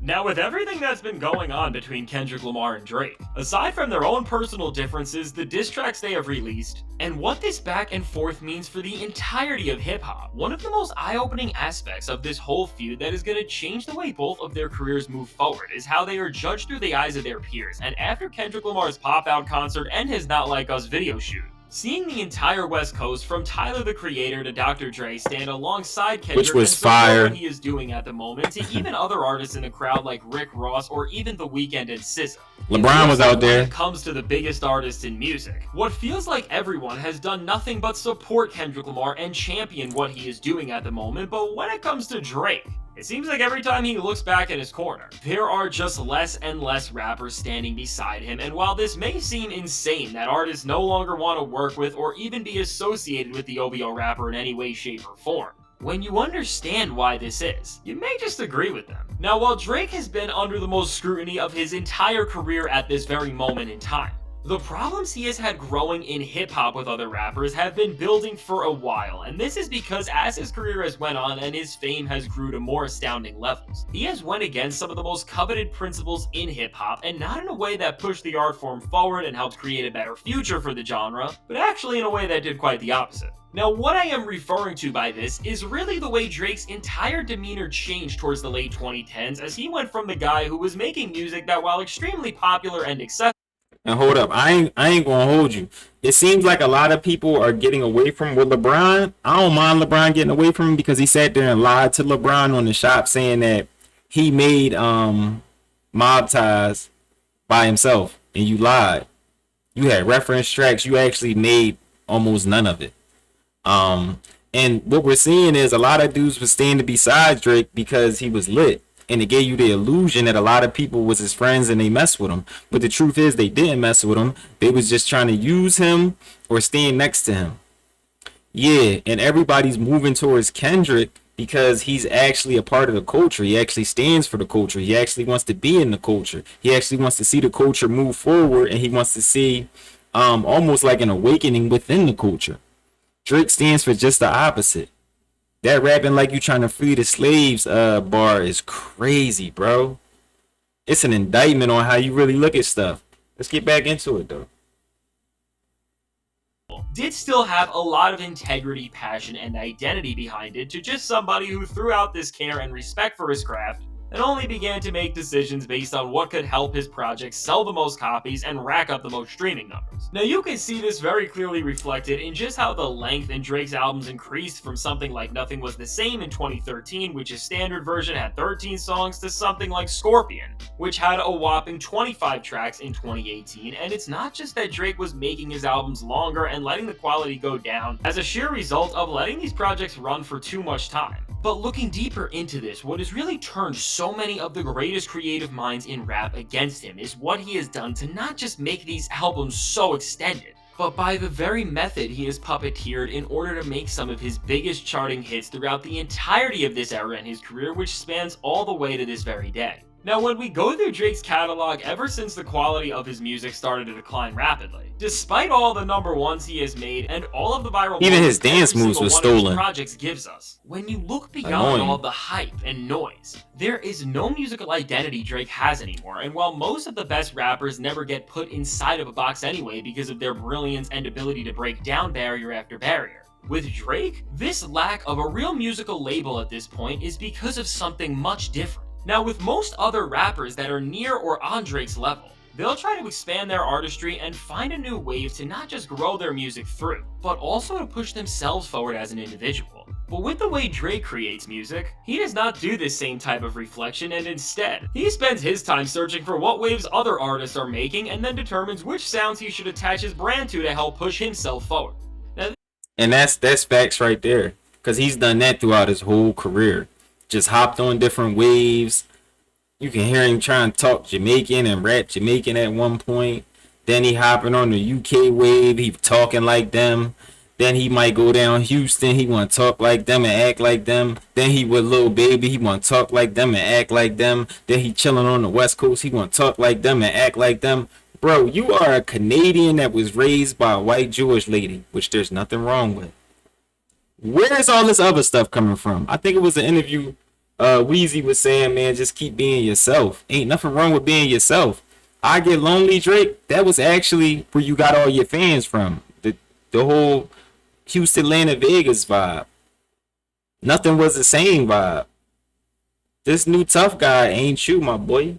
Now, with everything that's been going on between Kendrick Lamar and Drake, aside from their own personal differences, the diss tracks they have released, and what this back and forth means for the entirety of hip-hop, one of the most eye-opening aspects of this whole feud that is going to change the way both of their careers move forward is how they are judged through the eyes of their peers. And after Kendrick Lamar's Pop-Out concert and his Not Like Us video shoot, seeing the entire West Coast, from Tyler the Creator to Dr. Dre, stand alongside Kendrick, which was and fire, what he is doing at the moment, to even other artists in the crowd like Rick Ross or even The Weeknd and SZA. LeBron was out there. When it comes to the biggest artists in music, what feels like everyone has done nothing but support Kendrick Lamar and champion what he is doing at the moment, but when it comes to Drake, it seems like every time he looks back at his corner, there are just less and less rappers standing beside him. And while this may seem insane that artists no longer want to work with or even be associated with the OVO rapper in any way, shape, or form, when you understand why this is, you may just agree with them. Now, while Drake has been under the most scrutiny of his entire career at this very moment in time, the problems he has had growing in hip-hop with other rappers have been building for a while, and this is because as his career has went on and his fame has grew to more astounding levels, he has went against some of the most coveted principles in hip-hop, and not in a way that pushed the art form forward and helped create a better future for the genre, but actually in a way that did quite the opposite. Now, what I am referring to by this is really the way Drake's entire demeanor changed towards the late 2010s, as he went from the guy who was making music that, while extremely popular and accessible. And hold up, I ain't gonna hold you. It seems like a lot of people are getting away from with LeBron. I don't mind LeBron getting away from him because he sat there and lied to LeBron on the shop saying that he made Mob Ties by himself, and you lied. You had reference tracks. You actually made almost none of it. And what we're seeing is a lot of dudes were standing beside Drake because he was lit. And it gave you the illusion that a lot of people was his friends and they messed with him. But the truth is they didn't mess with him. They was just trying to use him or stand next to him. Yeah, and everybody's moving towards Kendrick because he's actually a part of the culture. He actually stands for the culture. He actually wants to be in the culture. He actually wants to see the culture move forward, and he wants to see almost like an awakening within the culture. Drake stands for just the opposite. That rapping like you trying to free the slaves bar is crazy, bro. It's an indictment on how you really look at stuff. Let's get back into it, though. Did still have a lot of integrity, passion, and identity behind it, to just somebody who threw out this care and respect for his craft and only began to make decisions based on what could help his project sell the most copies and rack up the most streaming numbers. Now, you can see this very clearly reflected in just how the length in Drake's albums increased from something like Nothing Was the Same in 2013, which his standard version had 13 songs, to something like Scorpion, which had a whopping 25 tracks in 2018. And it's not just that Drake was making his albums longer and letting the quality go down as a sheer result of letting these projects run for too much time. But looking deeper into this, what has really turned so many of the greatest creative minds in rap against him is what he has done to not just make these albums so extended, but by the very method he has puppeteered in order to make some of his biggest charting hits throughout the entirety of this era in his career, which spans all the way to this very day. Now, when we go through Drake's catalog ever since the quality of his music started to decline rapidly, despite all the number ones he has made and all of the viral even his dance moves was stolen, projects gives us, when you look beyond all the hype and noise, there is no musical identity Drake has anymore. And while most of the best rappers never get put inside of a box anyway because of their brilliance and ability to break down barrier after barrier, with Drake, this lack of a real musical label at this point is because of something much different. Now, with most other rappers that are near or on Drake's level, they'll try to expand their artistry and find a new wave to not just grow their music through, but also to push themselves forward as an individual. But with the way Drake creates music, he does not do this same type of reflection, and instead, he spends his time searching for what waves other artists are making and then determines which sounds he should attach his brand to help push himself forward. Now, and that's facts right there, because he's done that throughout his whole career. Just hopped on different waves. You can hear him trying to talk Jamaican and rap Jamaican at one point. Then he hopping on the UK wave. He talking like them. Then he might go down Houston. He want to talk like them and act like them. Then he with Lil Baby. He want to talk like them and act like them. Then he chilling on the West Coast. He want to talk like them and act like them. Bro, you are a Canadian that was raised by a white Jewish lady, which there's nothing wrong with. Where is all this other stuff coming from? I think it was an interview Weezy was saying, man, just keep being yourself. Ain't nothing wrong with being yourself. I Get Lonely, Drake, that was actually where you got all your fans from. The whole Houston, Atlanta, Vegas vibe. Nothing was the same vibe. This new tough guy ain't you, my boy.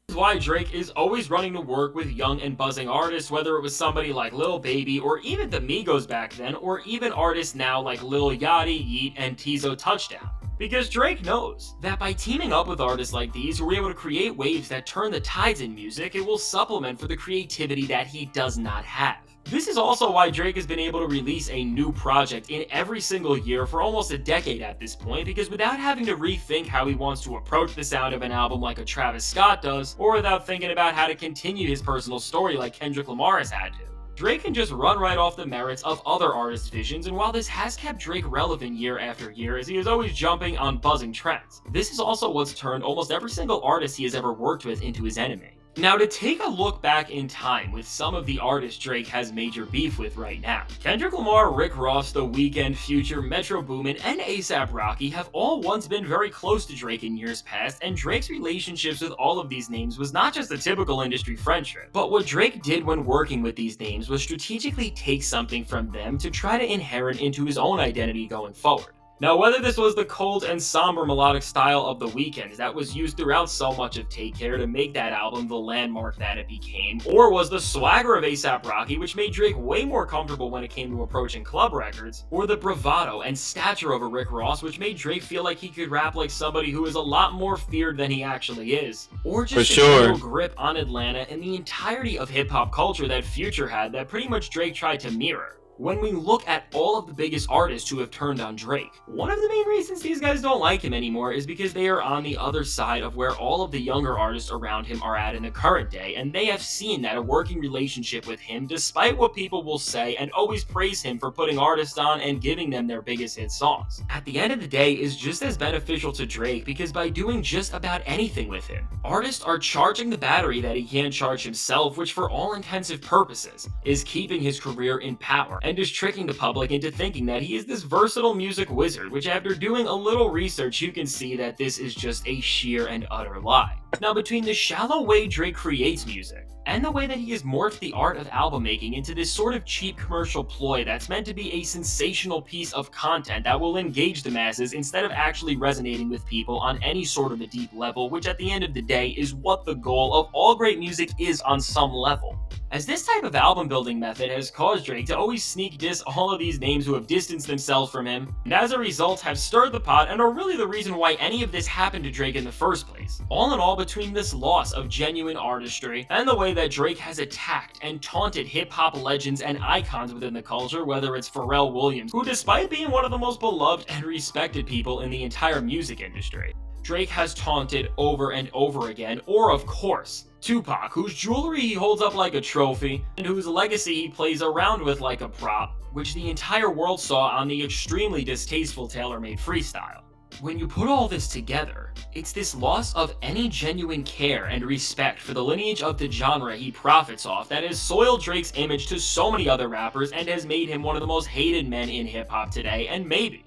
This is why Drake is always running to work with young and buzzing artists, whether it was somebody like Lil Baby or even the Migos back then, or even artists now like Lil Yachty, Yeet, and Tizo Touchdown. Because Drake knows that by teaming up with artists like these who are able to create waves that turn the tides in music, it will supplement for the creativity that he does not have. This is also why Drake has been able to release a new project in every single year for almost a decade at this point, because without having to rethink how he wants to approach the sound of an album like a Travis Scott does, or without thinking about how to continue his personal story like Kendrick Lamar has had to, Drake can just run right off the merits of other artists' visions, and while this has kept Drake relevant year after year as he is always jumping on buzzing trends, this is also what's turned almost every single artist he has ever worked with into his enemy. Now, to take a look back in time with some of the artists Drake has major beef with right now, Kendrick Lamar, Rick Ross, The Weeknd, Future, Metro Boomin, and A$AP Rocky have all once been very close to Drake in years past, and Drake's relationships with all of these names was not just a typical industry friendship, but what Drake did when working with these names was strategically take something from them to try to inherit into his own identity going forward. Now, whether this was the cold and somber melodic style of The Weeknd that was used throughout so much of Take Care to make that album the landmark that it became, or was the swagger of A$AP Rocky which made Drake way more comfortable when it came to approaching club records, or the bravado and stature of a Rick Ross which made Drake feel like he could rap like somebody who is a lot more feared than he actually is, or just For a sure. general grip on Atlanta and the entirety of hip-hop culture that Future had that pretty much Drake tried to mirror. When we look at all of the biggest artists who have turned on Drake, one of the main reasons these guys don't like him anymore is because they are on the other side of where all of the younger artists around him are at in the current day, and they have seen that a working relationship with him, despite what people will say and always praise him for putting artists on and giving them their biggest hit songs, at the end of the day is just as beneficial to Drake, because by doing just about anything with him, artists are charging the battery that he can't charge himself, which for all intensive purposes is keeping his career in power and is tricking the public into thinking that he is this versatile music wizard, which after doing a little research you can see that this is just a sheer and utter lie. Now, between the shallow way Drake creates music and the way that he has morphed the art of album making into this sort of cheap commercial ploy that's meant to be a sensational piece of content that will engage the masses instead of actually resonating with people on any sort of a deep level, which at the end of the day is what the goal of all great music is on some level. As this type of album building method has caused Drake to always sneak diss all of these names who have distanced themselves from him, and as a result have stirred the pot and are really the reason why any of this happened to Drake in the first place. All in all, between this loss of genuine artistry and the way that Drake has attacked and taunted hip-hop legends and icons within the culture, whether it's Pharrell Williams, who despite being one of the most beloved and respected people in the entire music industry, Drake has taunted over and over again, or of course, Tupac, whose jewelry he holds up like a trophy, and whose legacy he plays around with like a prop, which the entire world saw on the extremely distasteful TaylorMade freestyle. When you put all this together, it's this loss of any genuine care and respect for the lineage of the genre he profits off that has soiled Drake's image to so many other rappers and has made him one of the most hated men in hip-hop today, and maybe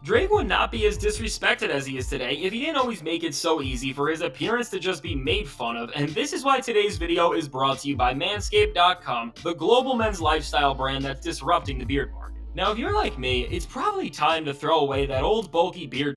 Drake would not be as disrespected as he is today if he didn't always make it so easy for his appearance to just be made fun of, and this is why today's video is brought to you by Manscaped.com, the global men's lifestyle brand that's disrupting the beard market. Now, if you're like me, it's probably time to throw away that old bulky beard.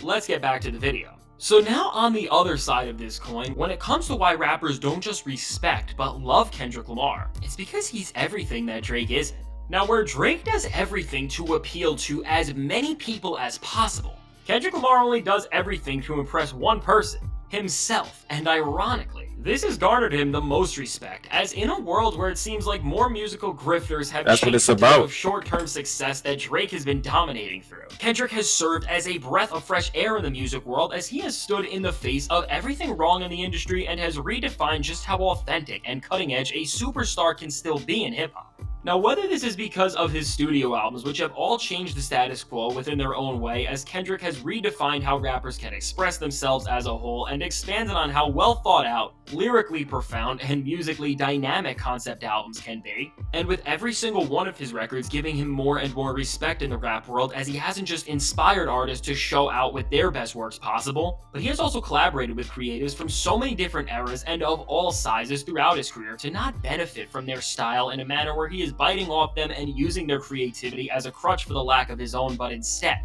Let's get back to the video. So now on the other side of this coin, when it comes to why rappers don't just respect but love Kendrick Lamar, it's because he's everything that Drake isn't. Now, where Drake does everything to appeal to as many people as possible, Kendrick Lamar only does everything to impress one person, himself, and ironically, this has garnered him the most respect, as in a world where it seems like more musical grifters have That's what chased it's the type about. of short-term success that Drake has been dominating through. Kendrick has served as a breath of fresh air in the music world, as he has stood in the face of everything wrong in the industry and has redefined just how authentic and cutting-edge a superstar can still be in hip-hop. Now, whether this is because of his studio albums, which have all changed the status quo within their own way, as Kendrick has redefined how rappers can express themselves as a whole and expanded on how well thought out, lyrically profound, and musically dynamic concept albums can be, and with every single one of his records giving him more and more respect in the rap world, as he hasn't just inspired artists to show out with their best works possible, but he has also collaborated with creatives from so many different eras and of all sizes throughout his career to not benefit from their style in a manner where he is biting off them and using their creativity as a crutch for the lack of his own, but instead,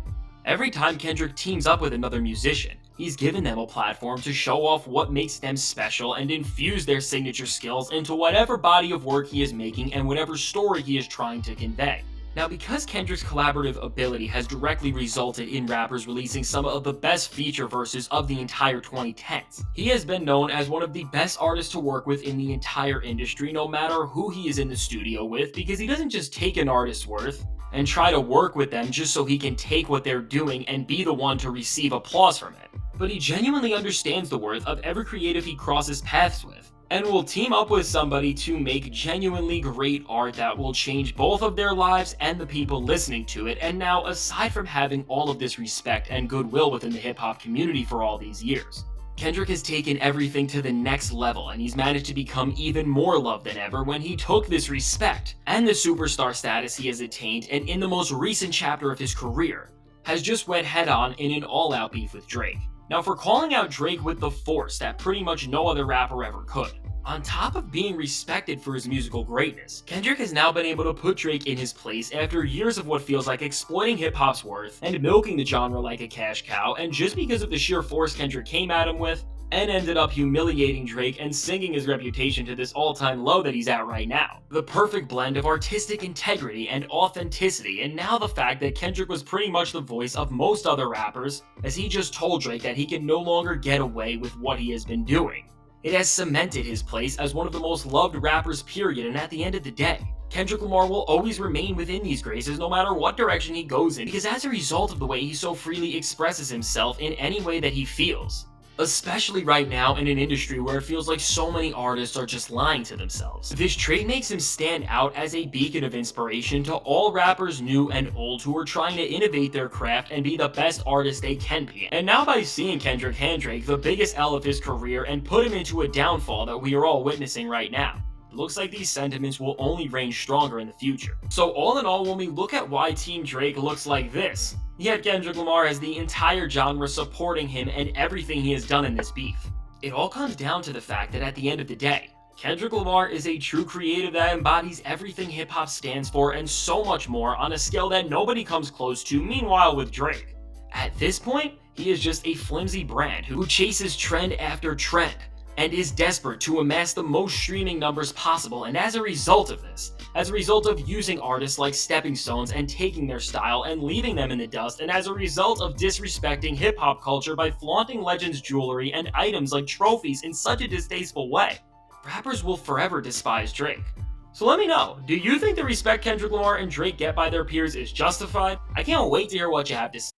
every time Kendrick teams up with another musician, he's given them a platform to show off what makes them special and infuse their signature skills into whatever body of work he is making and whatever story he is trying to convey. Now, because Kendrick's collaborative ability has directly resulted in rappers releasing some of the best feature verses of the entire 2010s, he has been known as one of the best artists to work with in the entire industry, no matter who he is in the studio with, because he doesn't just take an artist's worth and try to work with them just so he can take what they're doing and be the one to receive applause from it. But he genuinely understands the worth of every creative he crosses paths with, and will team up with somebody to make genuinely great art that will change both of their lives and the people listening to it. And now, aside from having all of this respect and goodwill within the hip-hop community for all these years, Kendrick has taken everything to the next level, and he's managed to become even more loved than ever when he took this respect and the superstar status he has attained, and in the most recent chapter of his career, has just went head-on in an all-out beef with Drake. Now, for calling out Drake with the force that pretty much no other rapper ever could, on top of being respected for his musical greatness, Kendrick has now been able to put Drake in his place after years of what feels like exploiting hip-hop's worth and milking the genre like a cash cow, and just because of the sheer force Kendrick came at him with, and ended up humiliating Drake and sinking his reputation to this all-time low that he's at right now. The perfect blend of artistic integrity and authenticity, and now the fact that Kendrick was pretty much the voice of most other rappers, as he just told Drake that he can no longer get away with what he has been doing. It has cemented his place as one of the most loved rappers period, and at the end of the day, Kendrick Lamar will always remain within these graces no matter what direction he goes in, because as a result of the way he so freely expresses himself in any way that he feels. Especially right now in an industry where it feels like so many artists are just lying to themselves. This trait makes him stand out as a beacon of inspiration to all rappers new and old who are trying to innovate their craft and be the best artists they can be. And now by seeing Kendrick hand Drake the biggest L of his career and put him into a downfall that we are all witnessing right now, it looks like these sentiments will only reign stronger in the future. So all in all, when we look at why Team Drake looks like this, yet Kendrick Lamar has the entire genre supporting him and everything he has done in this beef, it all comes down to the fact that at the end of the day, Kendrick Lamar is a true creative that embodies everything hip-hop stands for and so much more on a scale that nobody comes close to. Meanwhile with Drake, at this point, he is just a flimsy brand who chases trend after trend, and is desperate to amass the most streaming numbers possible, and as a result of this, as a result of using artists like stepping stones and taking their style and leaving them in the dust, and as a result of disrespecting hip-hop culture by flaunting legends' jewelry and items like trophies in such a distasteful way, rappers will forever despise Drake. So let me know, do you think the respect Kendrick Lamar and Drake get by their peers is justified? I can't wait to hear what you have to say.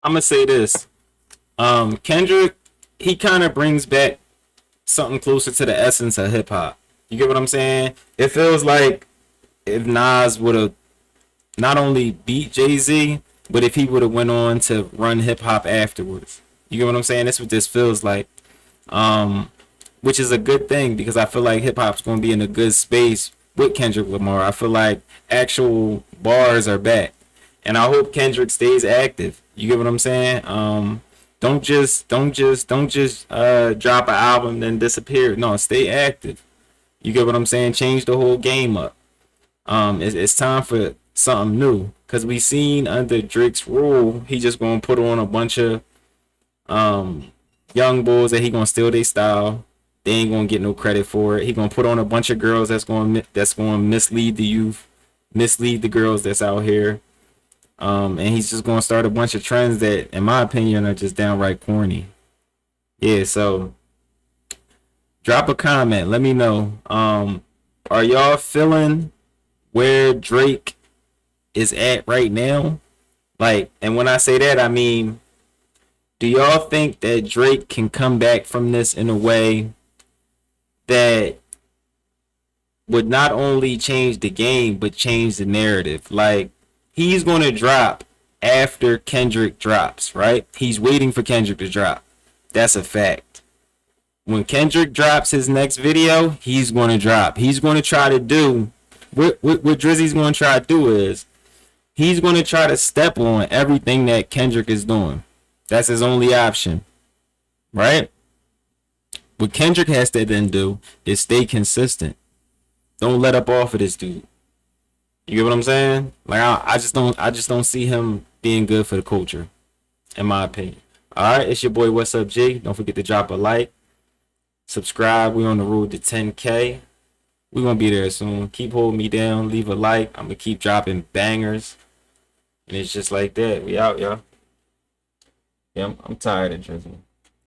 I'm gonna say this. Kendrick, he kind of brings back something closer to the essence of hip hop. You get what I'm saying? It feels like if Nas would have not only beat Jay-Z, but if he would have went on to run hip hop afterwards. You get what I'm saying? That's what this feels like. Which is a good thing because I feel like hip hop's gonna be in a good space with Kendrick Lamar. I feel like actual bars are back. And I hope Kendrick stays active. You get what I'm saying? Don't just drop an album then disappear. No, stay active. You get what I'm saying? Change the whole game up. It's time for something new. Cause we seen under Drake's rule, he just gonna put on a bunch of young bulls that he gonna steal their style. They ain't gonna get no credit for it. He gonna put on a bunch of girls that's gonna mislead the youth, mislead the girls that's out here. And he's just gonna start a bunch of trends that, in my opinion, are just downright corny. Yeah, so drop a comment. Let me know. Are y'all feeling where Drake is at right now? Like, and when I say that, I mean, do y'all think that Drake can come back from this in a way that would not only change the game but change the narrative. Like, he's gonna drop after Kendrick drops, right? He's waiting for Kendrick to drop. That's a fact. When Kendrick drops his next video, he's gonna drop. He's gonna try to do what Drizzy's gonna try to do is he's gonna try to step on everything that Kendrick is doing. That's his only option, right? What Kendrick has to then do is stay consistent. Don't let up off of this dude. You get what I'm saying? Like, I just don't see him being good for the culture, in my opinion. All right, it's your boy What's Up G. Don't forget to drop a like, subscribe. We on the road to 10K. We gonna be there soon. Keep holding me down. Leave a like. I'm gonna keep dropping bangers, and it's just like that. We out, y'all. Yeah, I'm tired of Drizzy.